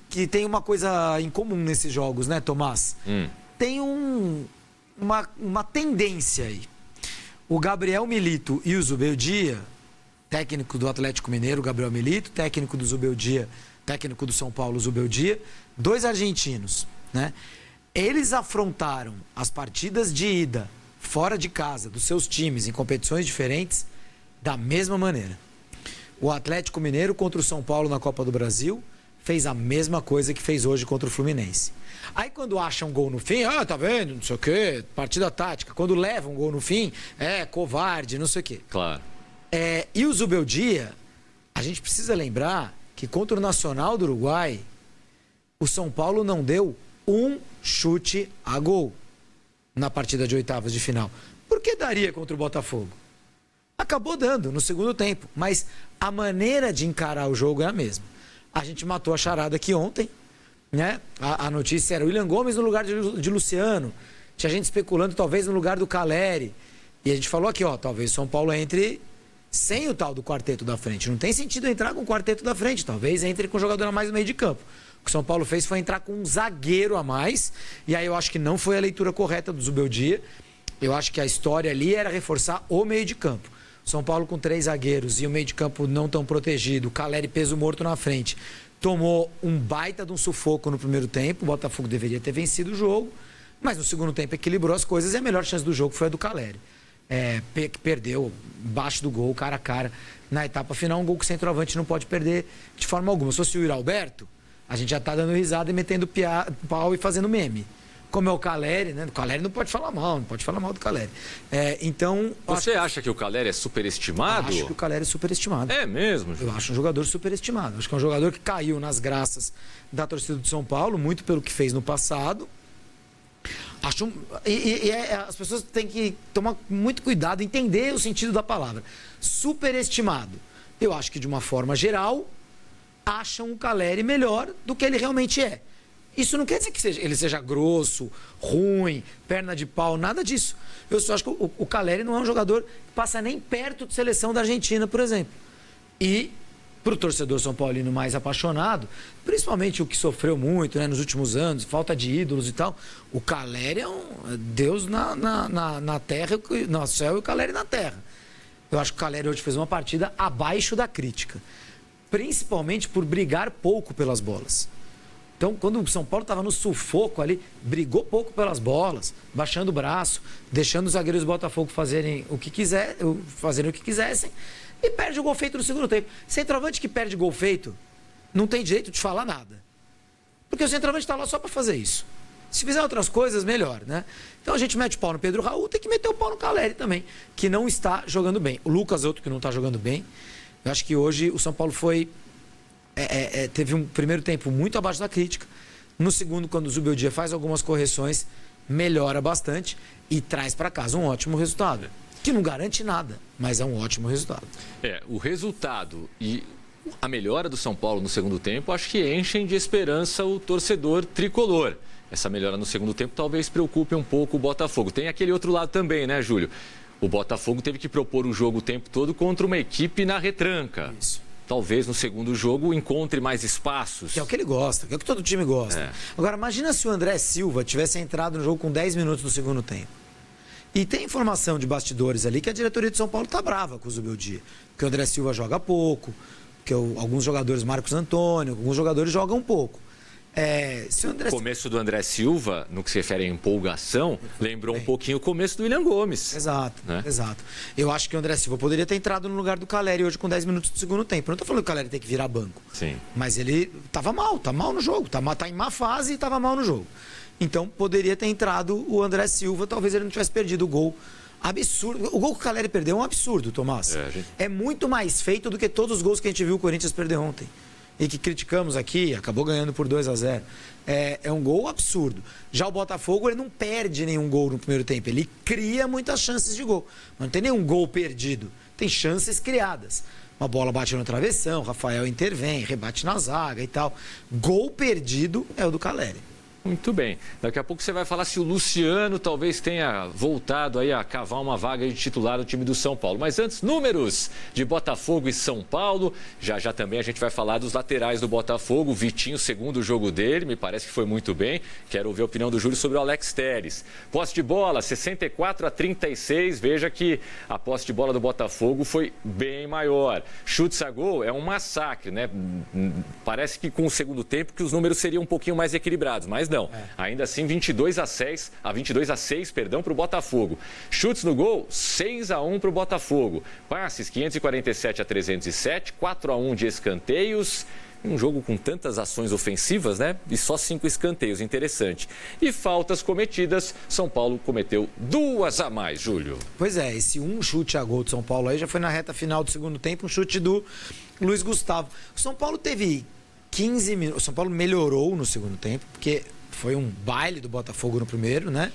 que tem uma coisa em comum nesses jogos, né, Tomás? Tem uma tendência aí. O Gabriel Milito e o Zubeldia, técnico do Atlético Mineiro, Gabriel Milito, técnico do Zubeldia, técnico do São Paulo, Zubeldia, 2 argentinos, né? Eles afrontaram as partidas de ida, fora de casa, dos seus times, em competições diferentes, da mesma maneira. O Atlético Mineiro contra o São Paulo na Copa do Brasil fez a mesma coisa que fez hoje contra o Fluminense. Aí quando acham um gol no fim, tá vendo, não sei o quê, partida tática. Quando levam um gol no fim, covarde, não sei o quê. Claro. E o Zubeldia, a gente precisa lembrar que contra o Nacional do Uruguai, o São Paulo não deu um chute a gol na partida de oitavas de final. Por que daria contra o Botafogo? Acabou dando no segundo tempo, mas a maneira de encarar o jogo é a mesma. A gente matou a charada aqui ontem, né? A notícia era o William Gomes no lugar de Luciano. Tinha gente especulando talvez no lugar do Caleri. E a gente falou aqui, talvez o São Paulo entre sem o tal do quarteto da frente. Não tem sentido entrar com o quarteto da frente. Talvez entre com o jogador a mais no meio de campo. O que o São Paulo fez foi entrar com um zagueiro a mais. E aí eu acho que não foi a leitura correta do Zubeldia. Eu acho que a história ali era reforçar o meio de campo. São Paulo com 3 zagueiros e o meio de campo não tão protegido. O Caleri peso morto na frente. Tomou um baita de um sufoco no primeiro tempo. O Botafogo deveria ter vencido o jogo. Mas no segundo tempo equilibrou as coisas e a melhor chance do jogo foi a do Caleri. Perdeu baixo do gol, cara a cara. Na etapa final, um gol que o centroavante não pode perder de forma alguma. Se fosse o Yuri Alberto, a gente já tá dando risada e metendo pau e fazendo meme. Como é o Caleri, né? O Caleri não pode falar mal, do Caleri. Então... Você acha que o Caleri é superestimado? Acho que o Caleri é superestimado. É mesmo? Eu acho um jogador superestimado. Acho que é um jogador que caiu nas graças da torcida do São Paulo, muito pelo que fez no passado. As pessoas têm que tomar muito cuidado, entender o sentido da palavra. Superestimado. Eu acho que, de uma forma geral, acham o Caleri melhor do que ele realmente é. Isso não quer dizer que ele seja grosso, ruim, perna de pau, nada disso. Eu só acho que o Caleri não é um jogador que passa nem perto de seleção da Argentina, por exemplo. E, para o torcedor são paulino mais apaixonado, principalmente o que sofreu muito, né, nos últimos anos, falta de ídolos e tal, o Caleri é um Deus na terra, no céu e o Caleri na terra. Eu acho que o Caleri hoje fez uma partida abaixo da crítica. Principalmente por brigar pouco pelas bolas. Então, quando o São Paulo estava no sufoco ali, brigou pouco pelas bolas, baixando o braço, deixando os zagueiros do Botafogo fazerem o que quisessem, e perde o gol feito no segundo tempo. Centroavante que perde gol feito, não tem direito de falar nada. Porque o centroavante está lá só para fazer isso. Se fizer outras coisas, melhor, né? Então a gente mete o pau no Pedro Raul, tem que meter o pau no Caleri também, que não está jogando bem. O Lucas, outro que não está jogando bem. Eu acho que hoje o São Paulo teve um primeiro tempo muito abaixo da crítica. No segundo, quando o Zubeldia faz algumas correções, melhora bastante e traz para casa um ótimo resultado. Que não garante nada, mas é um ótimo resultado. O resultado e a melhora do São Paulo no segundo tempo, acho que enchem de esperança o torcedor tricolor. Essa melhora no segundo tempo talvez preocupe um pouco o Botafogo. Tem aquele outro lado também, né, Júlio? O Botafogo teve que propor o jogo o tempo todo contra uma equipe na retranca. Isso. Talvez no segundo jogo encontre mais espaços. Que é o que ele gosta, que é o que todo time gosta. Agora, imagina se o André Silva tivesse entrado no jogo com 10 minutos do segundo tempo. E tem informação de bastidores ali que a diretoria de São Paulo está brava com o Zubeldia. Porque o André Silva joga pouco, porque alguns jogadores, Marcos Antônio, alguns jogadores jogam pouco. O começo do André Silva, no que se refere à empolgação, lembrou um pouquinho o começo do William Gomes. Exato, né? Exato. Eu acho que o André Silva poderia ter entrado no lugar do Caleri hoje com 10 minutos do segundo tempo. Eu não estou falando que o Caleri tem que virar banco. Sim. Mas ele estava mal, tá mal no jogo. Tá em má fase e estava mal no jogo. Então poderia ter entrado o André Silva, talvez ele não tivesse perdido o gol. Absurdo. O gol que o Caleri perdeu é um absurdo, Tomás. É muito mais feito do que todos os gols que a gente viu o Corinthians perder ontem. E que criticamos aqui, acabou ganhando por 2-0. É um gol absurdo. Já o Botafogo, ele não perde nenhum gol no primeiro tempo. Ele cria muitas chances de gol. Mas não tem nenhum gol perdido. Tem chances criadas. Uma bola bate no travessão, Rafael intervém, rebate na zaga e tal. Gol perdido é o do Caleri. Muito bem. Daqui a pouco você vai falar se o Luciano talvez tenha voltado aí a cavar uma vaga de titular no time do São Paulo. Mas antes, números de Botafogo e São Paulo. Já já também a gente vai falar dos laterais do Botafogo. O Vitinho, segundo jogo dele, me parece que foi muito bem. Quero ouvir a opinião do Júlio sobre o Alex Telles. Posse de bola, 64-36. Veja que a posse de bola do Botafogo foi bem maior. Chutes a gol é um massacre, né? Parece que com o segundo tempo que os números seriam um pouquinho mais equilibrados, mas não. Ainda assim, 22-6 para o Botafogo. Chutes no gol, 6-1 para o Botafogo. Passes, 547-307, 4-1 de escanteios. Um jogo com tantas ações ofensivas, né? E só 5 escanteios, interessante. E faltas cometidas, São Paulo cometeu 2 a mais, Júlio. Pois é, esse um chute a gol do São Paulo aí já foi na reta final do segundo tempo, um chute do Luiz Gustavo. O São Paulo teve 15 minutos, o São Paulo melhorou no segundo tempo, porque foi um baile do Botafogo no primeiro, né?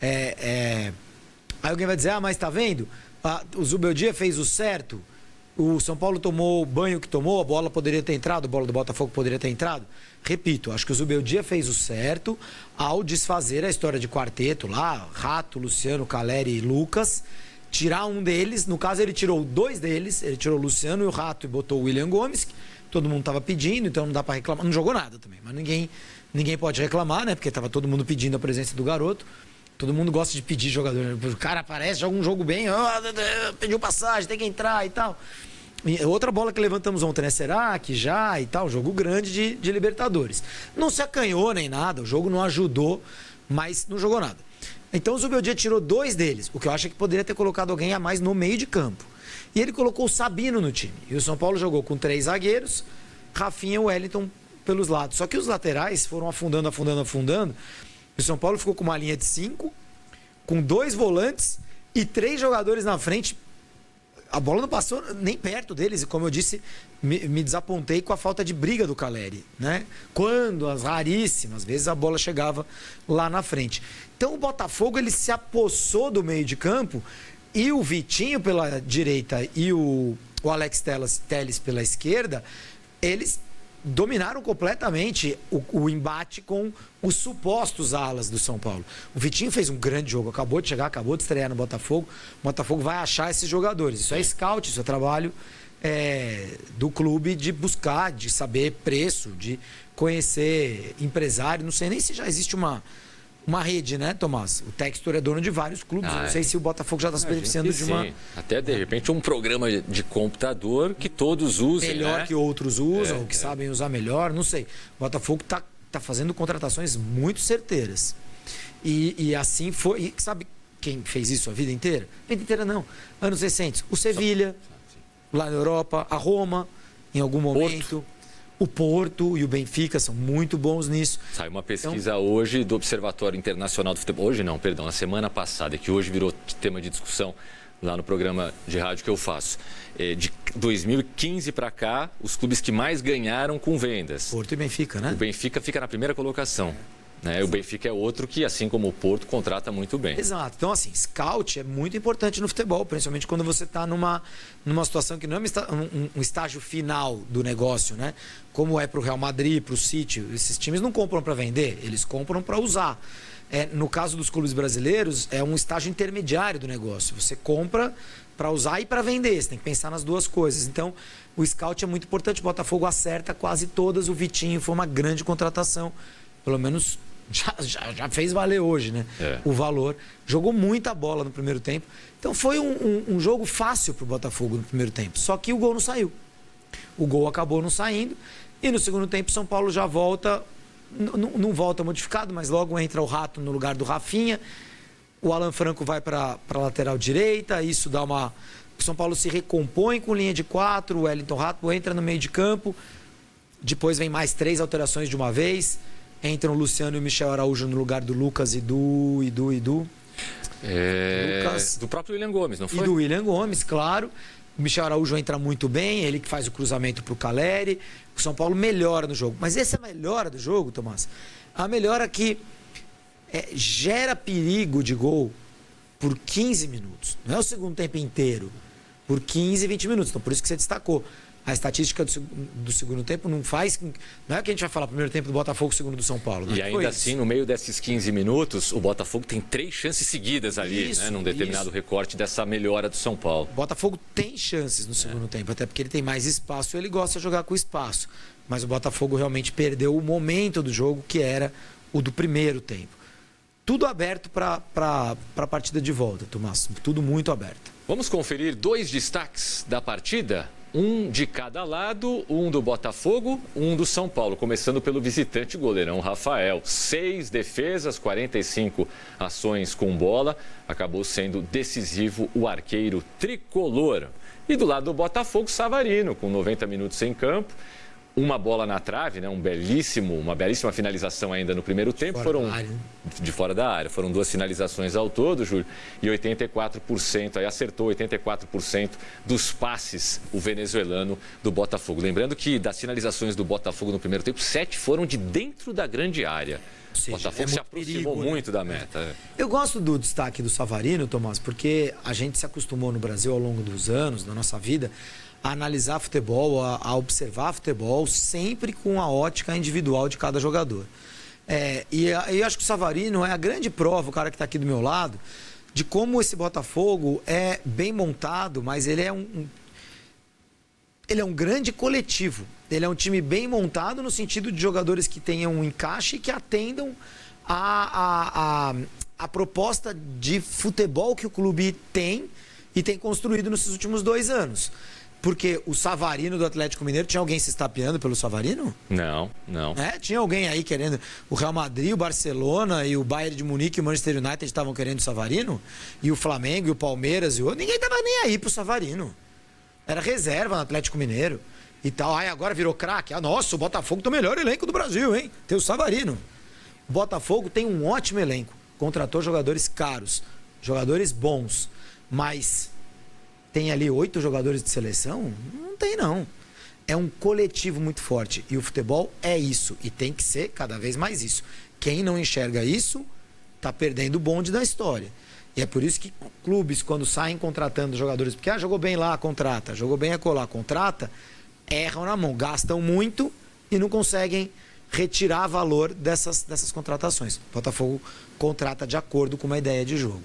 Aí alguém vai dizer, mas tá vendo? O Zubeldia fez o certo, o São Paulo tomou o banho que tomou, a bola poderia ter entrado, a bola do Botafogo poderia ter entrado. Repito, acho que o Zubeldia fez o certo ao desfazer a história de quarteto lá, Rato, Luciano, Caleri e Lucas, tirar um deles, no caso ele tirou 2 deles, ele tirou o Luciano e o Rato e botou o William Gomes, que todo mundo tava pedindo, então não dá para reclamar, não jogou nada também, mas ninguém pode reclamar, né? Porque estava todo mundo pedindo a presença do garoto. Todo mundo gosta de pedir jogador. O cara aparece, joga um jogo bem, pediu passagem, tem que entrar e tal. E outra bola que levantamos ontem, né? Será que já e tal? Jogo grande de Libertadores. Não se acanhou nem nada, o jogo não ajudou, mas não jogou nada. Então o Zubeldia tirou 2 deles, o que eu acho que poderia ter colocado alguém a mais no meio de campo. E ele colocou o Sabino no time. E o São Paulo jogou com 3 zagueiros, Rafinha e Wellington pelos lados. Só que os laterais foram afundando. O São Paulo ficou com uma linha de 5, com 2 volantes e 3 jogadores na frente. A bola não passou nem perto deles. E como eu disse, me desapontei com a falta de briga do Caleri, né? Quando, as raríssimas vezes, a bola chegava lá na frente. Então o Botafogo ele se apossou do meio de campo e o Vitinho pela direita e o Alex Telles pela esquerda, eles dominaram completamente o embate com os supostos alas do São Paulo. O Vitinho fez um grande jogo, acabou de chegar, acabou de estrear no Botafogo. O Botafogo vai achar esses jogadores. Isso é scout, isso é trabalho do clube de buscar, de saber preço, de conhecer empresário. Não sei nem se já existe uma rede, né, Tomás? O Textor é dono de vários clubes. Não sei se o Botafogo já está se beneficiando de uma... Até, de repente, um programa de computador que todos usem, melhor, né? Que outros usam, que sabem usar melhor, não sei. O Botafogo tá fazendo contratações muito certeiras. E assim foi... E sabe quem fez isso a vida inteira? A vida inteira não. Anos recentes. O Sevilha, lá na Europa, a Roma, em algum momento... O Porto e o Benfica são muito bons nisso. Saiu uma pesquisa hoje do Observatório Internacional do Futebol. Hoje não, perdão, na semana passada, que hoje virou tema de discussão lá no programa de rádio que eu faço. De 2015 para cá, os clubes que mais ganharam com vendas. Porto e Benfica, né? O Benfica fica na primeira colocação. Né? O Benfica é outro que, assim como o Porto, contrata muito bem. Exato. Então, assim, scout é muito importante no futebol, principalmente quando você está numa situação que não é um estágio final do negócio, né? Como é para o Real Madrid, para o City. Esses times não compram para vender, eles compram para usar. No caso dos clubes brasileiros, é um estágio intermediário do negócio. Você compra para usar e para vender. Você tem que pensar nas duas coisas. Então, o scout é muito importante. O Botafogo acerta quase todas. O Vitinho foi uma grande contratação. Pelo menos... Já fez valer hoje, né? O valor. Jogou muita bola no primeiro tempo. Então foi um jogo fácil pro Botafogo no primeiro tempo. Só que o gol não saiu. O gol acabou não saindo. E no segundo tempo, São Paulo já volta. Não volta modificado, mas logo entra o Rato no lugar do Rafinha. O Alan Franco vai para a lateral direita. Isso dá uma... O São Paulo se recompõe com linha de 4. O Wellington Rato entra no meio de campo. Depois vem mais 3 alterações de uma vez. Entram o Luciano e o Michel Araújo no lugar do Lucas e do... Lucas. Do próprio William Gomes, não foi? E do William Gomes, claro. O Michel Araújo entra muito bem, ele que faz o cruzamento para o Caleri. O São Paulo melhora no jogo. Mas essa melhora do jogo, Tomás, a melhora que gera perigo de gol por 15 minutos. Não é o segundo tempo inteiro. Por 15, 20 minutos. Então, por isso que você destacou. A estatística do segundo tempo não faz... Não é que a gente vai falar primeiro tempo do Botafogo, segundo do São Paulo. E ainda assim, no meio desses 15 minutos, o Botafogo tem 3 chances seguidas ali, né, num determinado recorte dessa melhora do São Paulo. O Botafogo tem chances no segundo tempo, até porque ele tem mais espaço, ele gosta de jogar com espaço. Mas o Botafogo realmente perdeu o momento do jogo, que era o do primeiro tempo. Tudo aberto para a partida de volta, Tomás. Tudo muito aberto. Vamos conferir 2 destaques da partida? Um de cada lado, um do Botafogo, um do São Paulo. Começando pelo visitante goleirão Rafael. 6 defesas, 45 ações com bola. Acabou sendo decisivo o arqueiro tricolor. E do lado do Botafogo, Savarino, com 90 minutos em campo. Uma bola na trave, né? Uma belíssima finalização ainda no primeiro tempo. De fora da área. Foram 2 finalizações ao todo, Júlio. E 84%, aí acertou 84% dos passes o venezuelano do Botafogo. Lembrando que das finalizações do Botafogo no primeiro tempo, 7 foram de dentro da grande área. O Botafogo se aproximou muito da meta. Eu gosto do destaque do Savarino, Tomás, porque a gente se acostumou no Brasil ao longo dos anos, da nossa vida, a analisar futebol, a observar futebol, sempre com a ótica individual de cada jogador. E eu acho que o Savarino é a grande prova, o cara que está aqui do meu lado, de como esse Botafogo é bem montado, mas ele é um grande coletivo. Ele é um time bem montado no sentido de jogadores que tenham um encaixe e que atendam a proposta de futebol que o clube tem e tem construído nesses últimos 2 anos. Porque o Savarino do Atlético Mineiro, tinha alguém se estapeando pelo Savarino? Não. Tinha alguém aí querendo... O Real Madrid, o Barcelona e o Bayern de Munique e o Manchester United estavam querendo o Savarino? E o Flamengo e o Palmeiras e o... Ninguém estava nem aí pro Savarino. Era reserva no Atlético Mineiro e tal. Aí agora virou craque. Nossa, o Botafogo tem o melhor elenco do Brasil, hein? Tem o Savarino. O Botafogo tem um ótimo elenco. Contratou jogadores caros, jogadores bons, mas... Tem ali 8 jogadores de seleção? Não tem, não. É um coletivo muito forte. E o futebol é isso. E tem que ser cada vez mais isso. Quem não enxerga isso, está perdendo o bonde da história. E é por isso que clubes, quando saem contratando jogadores, porque jogou bem lá, contrata, jogou bem acolá, contrata, erram na mão, gastam muito e não conseguem retirar valor dessas contratações. O Botafogo contrata de acordo com uma ideia de jogo.